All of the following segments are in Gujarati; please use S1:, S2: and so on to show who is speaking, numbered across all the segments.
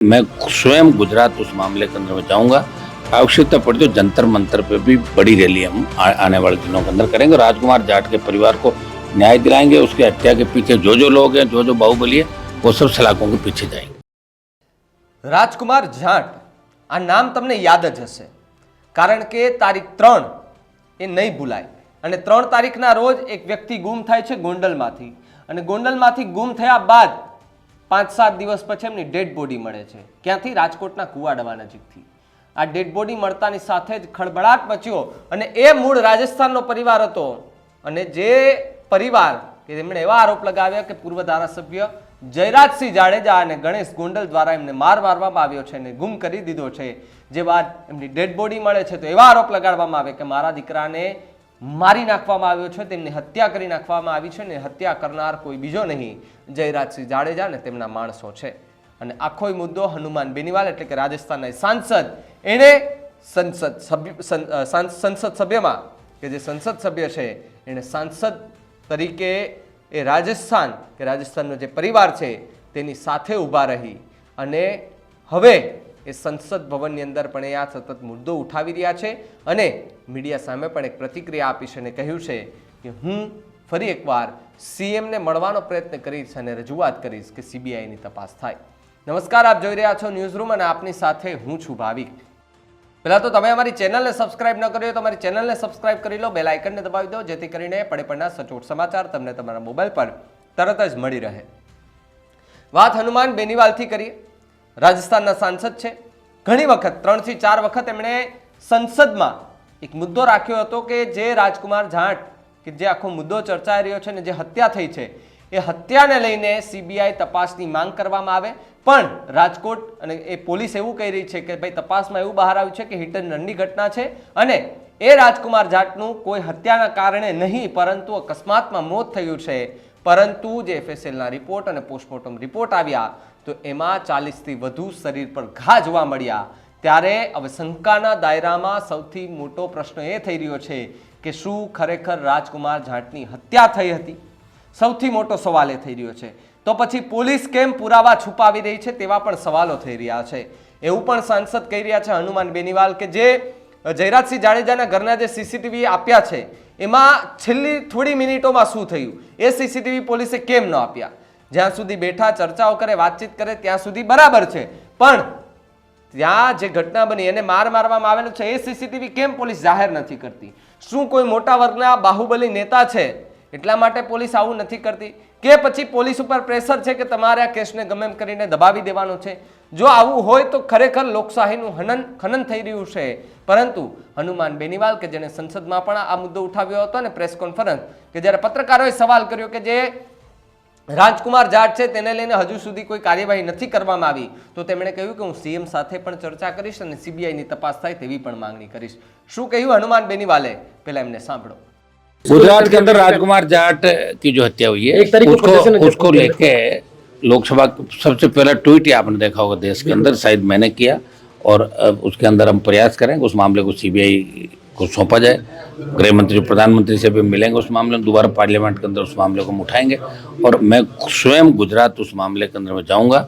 S1: मैं स्वयं गुजरात उस मामले के अंदर में जाऊंगा। आवश्यकता पड़ी तो जंतर मंतर पे भी बड़ी रैली हम आने वाले दिनों के अंदर करेंगे। राजकुमार जाट के परिवार को न्याय दिलाएंगे। उसकी हत्या के पीछे जो लोग हैं, जो बाहुबली है, वो सब सलाखों के पीछे जाएंगे।
S2: રાજકુમાર જાટ આ નામ તમને યાદ જ હશે, કારણ કે તારીખ 3 એ નહીં ભૂલાય. અને 3 તારીખના રોજ એક વ્યક્તિ ગુમ થાય છે ગોંડલમાંથી, અને ગોંડલમાંથી ગુમ થયા બાદ 5-7 દિવસ પછી એમની ડેડ બોડી મળે છે. ક્યાંથી? રાજકોટના કુવાડવા નજીકથી. આ ડેડ બોડી મળતાની સાથે જ ખળબળાટ મચ્યો, અને એ મૂળ રાજસ્થાનનો પરિવાર હતો. અને જે પરિવાર કે તેમણે એવા આરોપ લગાવ્યા કે પૂર્વ ધારાસભ્ય જયરાજસિંહ જાડેજા અને ગણેશ ગોંડલ દ્વારા એમને મારવામાં આવ્યો છે અને ગુમ કરી દીધો છે. જે બાદ એમની ડેડ બોડી મળે છે તો એવા આરોપ લગાડવામાં આવે કે મારા દીકરાને મારી નાખવામાં આવ્યો છે, તેમની હત્યા કરી નાખવામાં આવી છે, ને હત્યા કરનાર કોઈ બીજો નહીં, જયરાજસિંહ જાડેજા ને તેમના માણસો છે. અને આખો મુદ્દો હનુમાન બેનીવાલ એટલે કે રાજસ્થાનના સાંસદ, એણે સંસદ સભ્યમાં કે જે સંસદ સભ્ય છે એણે સાંસદ તરીકે એ રાજસ્થાન કે રાજસ્થાનનો જે પરિવાર છે તેની સાથે ઊભા રહી અને હવે એ સંસદ ભવનની અંદર પણ એ આ સતત મુદ્દો ઉઠાવી રહ્યા છે અને મીડિયા સામે પણ એક પ્રતિક્રિયા આપી છે અને કહ્યું છે કે હું ફરી એકવાર સીએમને મળવાનો પ્રયત્ન કરીશ અને રજૂઆત કરીશ કે સીબીઆઈની તપાસ થાય. નમસ્કાર, આપ જોઈ રહ્યા છો ન્યૂઝ રૂમ અને આપની સાથે હું છું ભાવિક. પહેલાં તો તમે અમારી ચેનલને સબસ્ક્રાઇબ ન કરી હોય તો અમારી ચેનલને સબસ્ક્રાઇબ કરી લો, બેલ આઇકનને દબાવી દો, જેથી કરીને પડે પડના સચોટ સમાચાર તમને તમારા મોબાઈલ પર તરત જ મળી રહે. વાત હનુમાન બેનીવાલથી કરીએ. રાજસ્થાનના સાંસદ છે. ઘણી વખત 3 થી 4 વખત એમણે સંસદમાં એક મુદ્દો રાખ્યો હતો કે જે રાજકુમાર જાટ કે જે આખો મુદ્દો ચર્ચાઈ રહ્યો છે ને જે હત્યા થઈ છે એ હત્યાને લઈને સીબીઆઈ તપાસની માંગ કરવામાં આવે. પણ રાજકોટ અને એ પોલીસ એવું કહી રહી છે કે ભાઈ તપાસમાં એવું બહાર આવ્યું છે કે હિટ એન્ડ રનની ઘટના છે અને એ રાજકુમાર જાટનું કોઈ હત્યાના કારણે નહીં પરંતુ અકસ્માતમાં મોત થયું છે. પરંતુ જે એફએસએલના રિપોર્ટ અને પોસ્ટમોર્ટમ રિપોર્ટ આવ્યા તો એમાં 40થી વધુ શરીર પર ઘા જોવા મળ્યા. ત્યારે હવે શંકાના દાયરામાં સૌથી મોટો પ્રશ્ન એ થઈ રહ્યો છે કે શું ખરેખર રાજકુમાર જાટની હત્યા થઈ હતી? સૌથી મોટો સવાલ એ થઈ રહ્યો છે. તો પછી પોલીસ કેમ પુરાવા છુપાવી રહી છે તેવા પણ સવાલો થઈ રહ્યા છે. એવું પણ સાંસદ કહી રહ્યા છે હનુમાન બેનીવાલ કે જે જયરાજસિંહ જાડેજાના ઘરના જે સીસીટીવી આપ્યા છે એમાં છેલ્લી થોડી મિનિટોમાં શું થયું એ સીસીટીવી પોલીસે કેમ ન આપ્યા? જ્યાં સુધી બેઠા ચર્ચાઓ કરે, વાતચીત કરે ત્યાં સુધી બરાબર છે, પણ ત્યાં જે ઘટના બની એને મારવામાં આવેલું છે એ સીસીટીવી કેમ પોલીસ જાહેર નથી કરતી? શું કોઈ મોટા વર્ગના બાહુબલી નેતા છે એટલા માટે પોલીસ આવું નથી કરતી? કે પછી પોલીસ ઉપર પ્રેશર છે કે તમારે આ કેસને ગમે એમ કરીને દબાવી દેવાનો છે? જો આવું હોય તો ખરેખર લોકશાહીનું ખનન થઈ રહ્યું છે. પરંતુ હનુમાન બેનીવાલ કે જેને સંસદમાં પણ આ મુદ્દો ઉઠાવ્યો હતો અને પ્રેસ કોન્ફરન્સ કે જ્યારે પત્રકારોએ સવાલ કર્યો કે જે રાજકુમાર જાટ છે તેને લઈને હજુ સુધી કોઈ કાર્યવાહી નથી કરવામાં આવી તો તેમણે કહ્યું કે હું સીએમ સાથે પણ ચર્ચા કરીશ અને સીબીઆઈની તપાસ થાય તેવી પણ માંગણી કરીશ. શું કહ્યું હનુમાન બેનીવાલે? પહેલા એમને સાંભળો.
S1: गुजरात के अंदर राजकुमार जाट की जो हत्या हुई है उसको लेके लोकसभा सबसे पहला ट्वीट ही आपने देखा होगा देश के अंदर, शायद मैंने किया और उसके अंदर हम प्रयास करेंगे उस मामले को सीबीआई को सौंपा जाए. गृह मंत्री प्रधानमंत्री से भी मिलेंगे उस मामले में, दोबारा पार्लियामेंट के अंदर उस मामले को हम उठाएंगे और मैं स्वयं गुजरात उस मामले के अंदर में जाऊँगा.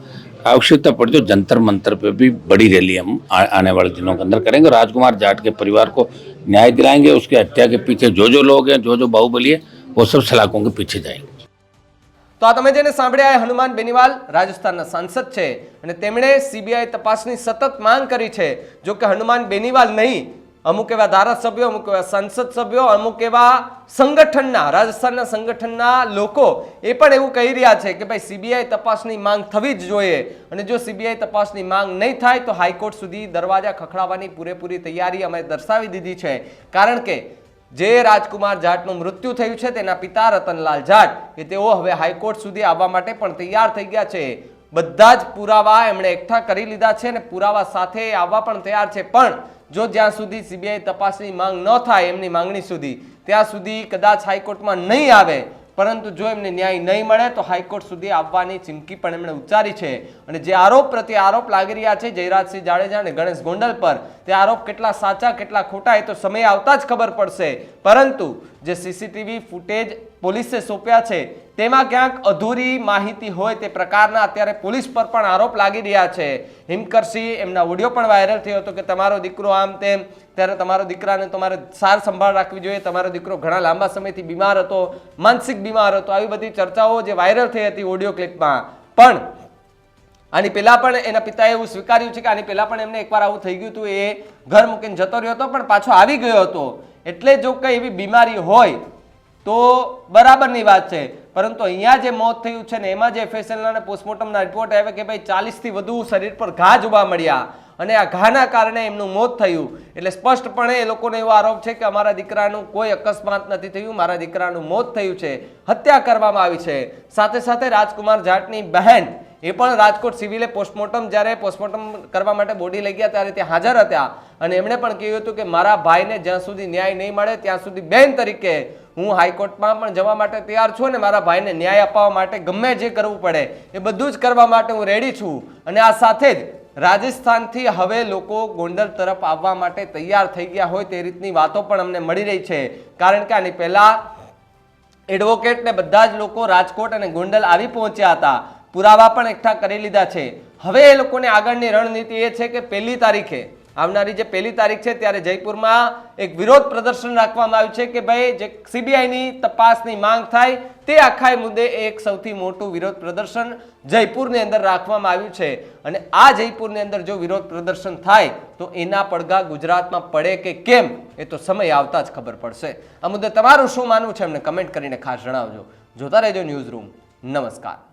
S1: आवश्यकता पड़ी तो जंतर मंतर पे भी बड़ी रैली हम आने वाले दिनों के अंदर करेंगे. राजकुमार जाट के परिवार को न्याय दिलाएंगे. उसकी हत्या के पीछे जो लोग हैं, जो बाहुबली है, वो सब सलाखों के पीछे जाएंगे.
S2: તો આ તમે જેને સાંભળ્યા હનુમાન બેનીવાલ રાજસ્થાનના સાંસદ છે અને તેમણે સીબીઆઈ તપાસની સતત માંગ કરી છે. જો કે હનુમાન બેનીવાલ નહીં, અમુક એવા ધારાસભ્યો, અમુક એવા સંસદ સભ્યો, અમુક એવા સંગઠનના રાજસ્થાનના સંગઠનના લોકો એ પણ એવું કહી રહ્યા છે કે ભાઈ સીબીઆઈ તપાસની માંગ થવી જ જોઈએ અને જો સીબીઆઈ તપાસની માંગ નહીં થાય તો હાઈકોર્ટ સુધી દરવાજા ખખડાવવાની પૂરેપૂરી તૈયારી અમે દર્શાવી દીધી છે. કારણ કે જે રાજકુમાર જાટનું મૃત્યુ થયું છે તેના પિતા રતનલાલ જાટ કે તેઓ હવે હાઈકોર્ટ સુધી આવવા માટે પણ તૈયાર થઈ ગયા છે. બધા જ પુરાવા એમણે એકઠા કરી લીધા છે અને પુરાવા સાથે આવવા પણ તૈયાર છે. પણ જો જ્યાં સુધી સીબીઆઈ તપાસની માંગ ન થાય એમની માંગણી સુધી, ત્યાં સુધી કદાચ હાઈકોર્ટમાં નહીં આવે, પરંતુ જો એમને ન્યાય નહીં મળે તો હાઈકોર્ટ સુધી આવવાની ચીમકી પણ એમણે ઉચ્ચારી છે. અને જે આરોપ પ્રત્યે આરોપ લાગી રહ્યા છે જયરાજસિંહ જાડેજા અને ગણેશ ગોંડલ પર, તે આરોપ કેટલા સાચા કેટલા ખોટા એ તો સમય આવતા જ ખબર પડશે. પરંતુ જે સીસીટીવી ફૂટેજ પોલીસે સોંપ્યા છે તેમાં ક્યાંક અધૂરી માહિતી હોય તે પ્રકારના અત્યારે પોલીસ પર પણ આરોપ લાગી રહ્યા છે. હિમકરસિંહ એમના ઓડિયો પણ વાયરલ થયો હતો કે તમારો દીકરો આમ તેમ, ત્યારે તમારો દીકરાને તમારે સાર સંભાળ રાખવી જોઈએ, તમારો દીકરો ઘણા લાંબા સમયથી બીમાર હતો, માનસિક બીમાર હતો, આવી બધી ચર્ચાઓ જે વાયરલ થઈ હતી ઓડિયો ક્લિપમાં. પણ આની પહેલા પણ એના પિતાએ એવું સ્વીકાર્યું છે કે આની પહેલા પણ એમને એકવાર આવું થઈ ગયું હતું, એ ઘર મૂકીને જતો રહ્યો હતો પણ પાછો આવી ગયો હતો. એટલે જો કંઈ એવી બીમારી હોય તો બરાબરની વાત છે, પરંતુ અહીંયા જે મોત થયું છે ને એમાં જે FSLના પોસ્ટમોર્ટમના રિપોર્ટ આવ્યા કે ભાઈ 40થી વધુ શરીર પર ઘા જોવા મળ્યા અને આ ઘાના કારણે એમનું મોત થયું. એટલે સ્પષ્ટપણે એ લોકોને એવો આરોપ છે કે અમારા દીકરાનું કોઈ અકસ્માત નથી થયું, મારા દીકરાનું મોત થયું છે, હત્યા કરવામાં આવી છે. સાથે સાથે રાજકુમાર જાટની બહેન એ પણ રાજકોટ સિવિલે પોસ્ટમોર્ટમ જ્યારે પોસ્ટમોર્ટમ કરવા માટે બોડી લઈ ગયા ત્યારે ત્યાં હાજર હતા અને એમણે પણ કહ્યું હતું કે મારા ભાઈને જ્યાં સુધી ન્યાય નહીં મળે ત્યાં સુધી બેન તરીકે હું હાઈકોર્ટમાં પણ જવા માટે તૈયાર છું અને મારા ભાઈને ન્યાય અપાવવા માટે ગમે જે કરવું પડે એ બધું જ કરવા માટે હું રેડી છું. અને આ સાથે જ રાજસ્થાનથી હવે લોકો ગોંડલ તરફ આવવા માટે તૈયાર થઈ ગયા હોય તે રીતની વાતો પણ અમને મળી રહી છે. કારણ કે આની પહેલા એડવોકેટ ને બધા જ લોકો રાજકોટ અને ગોંડલ આવી પહોંચ્યા હતા, પુરાવા પણ એકઠા કરી લીધા છે. હવે એ લોકોને આગળની રણનીતિ એ છે કે 1 તારીખે આવનારી જે 1 તારીખ છે ત્યારે જયપુરમાં એક વિરોધ પ્રદર્શન રાખવામાં આવ્યું છે કે ભાઈ જે CBIની તપાસની માંગ થાય તે આખા મુદ્દે એક સૌથી મોટું વિરોધ પ્રદર્શન જયપુરની અંદર રાખવામાં આવ્યું છે. અને આ જયપુરની અંદર જો વિરોધ પ્રદર્શન થાય તો એના પડઘા ગુજરાતમાં પડે કે કેમ એ તો સમય આવતા જ ખબર પડશે. આ મુદ્દે તમારું શું માનવું છે અમને કમેન્ટ કરીને ખાસ જણાવજો. જોતા રહેજો ન્યૂઝ રૂમ. નમસ્કાર.